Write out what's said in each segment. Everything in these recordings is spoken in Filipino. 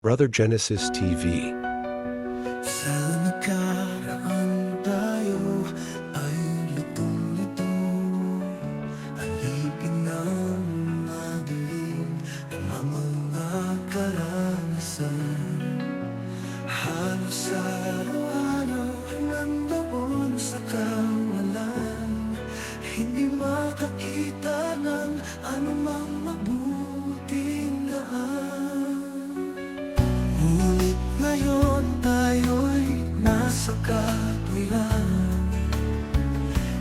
Brother Genesis TV. Sa nakaraan tayo ay lutong-luto. Alipin ng madilim ang mga karanasan. Halos araw-araw nandoon sa kawalan. Hindi makakita ng anumang mabuting daan. Ngunit ngayon tayo'y nasa katwiran.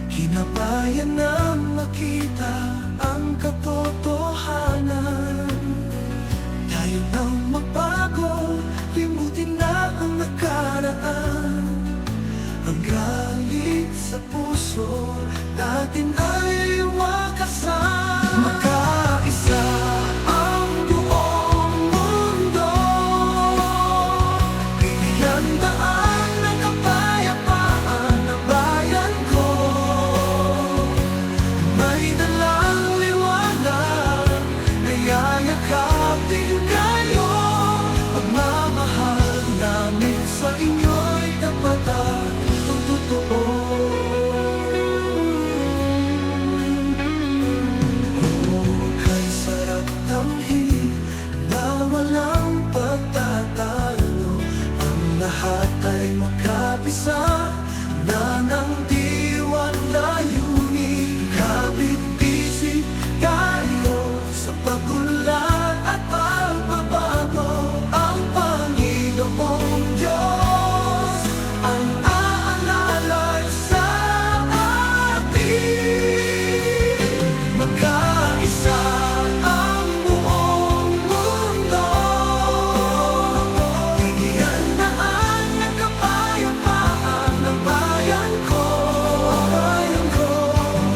Hinabayan na makita ang katotohanan. Tayo nang magbago, limutin na ang nakaraan. Ang galit sa puso natin ay wakasan. Magkaisa ang buong mundo. Bigyan daan ng kapayapaan ng bayan ko. May dalang liwanag na yayakapin kayo. Pagmamahal namin sa inyo'y tapat at totoo. Kay sarap tamhin na walang pagtatalo. Ang lahat ay makapisa na ng diwan layunin. Kapit-isip tayo sa paggulat at pagbabago. Ang Panginoong Diyos ang aalala sa atin. Magkaisa ang buong mundo. Bigyan daan ng kapayapaan ng bayan ko.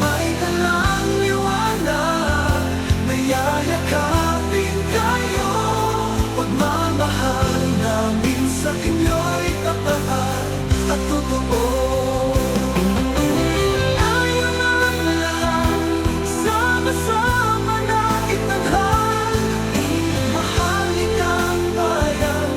May dalang liwanag na yayakapin kayo. Pagmamahal namin sa inyo'y tapat at totoo. Tayo ng lahat, sama-sama na itanghal. Mahalin ang bayan,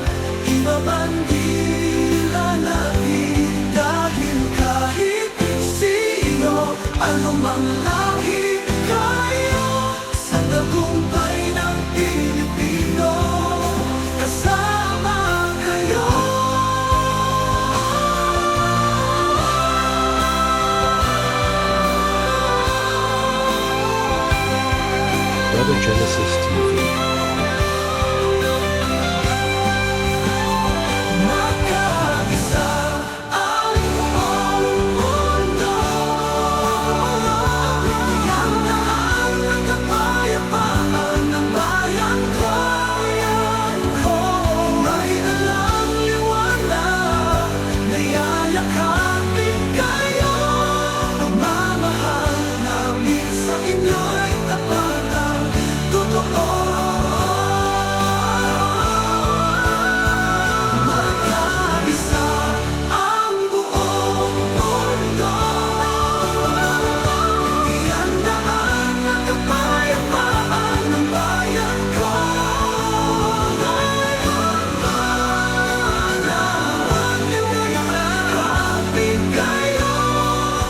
ibabandila natin. Dahil kahit sino, anumang lahi kayo, sa tagumpay ng Pilipino, kasama kayo. Brother Genesis TV. Magkaisa ang buong mundo. Bigyan daan ng kapayapaan ng bayan ko. May dalang liwanag na yayakapin kayo. Pagmamahal namin sa inyo'y tapat at totoo. Magkaisa ang buong mundo. Bigyan daan ng kapayapaan ng bayan ko. Kapit kayo.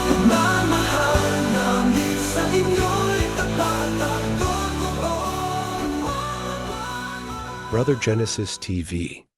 Pagmamahal namin sa inyo'y tapat at totoo. Brother Genesis TV.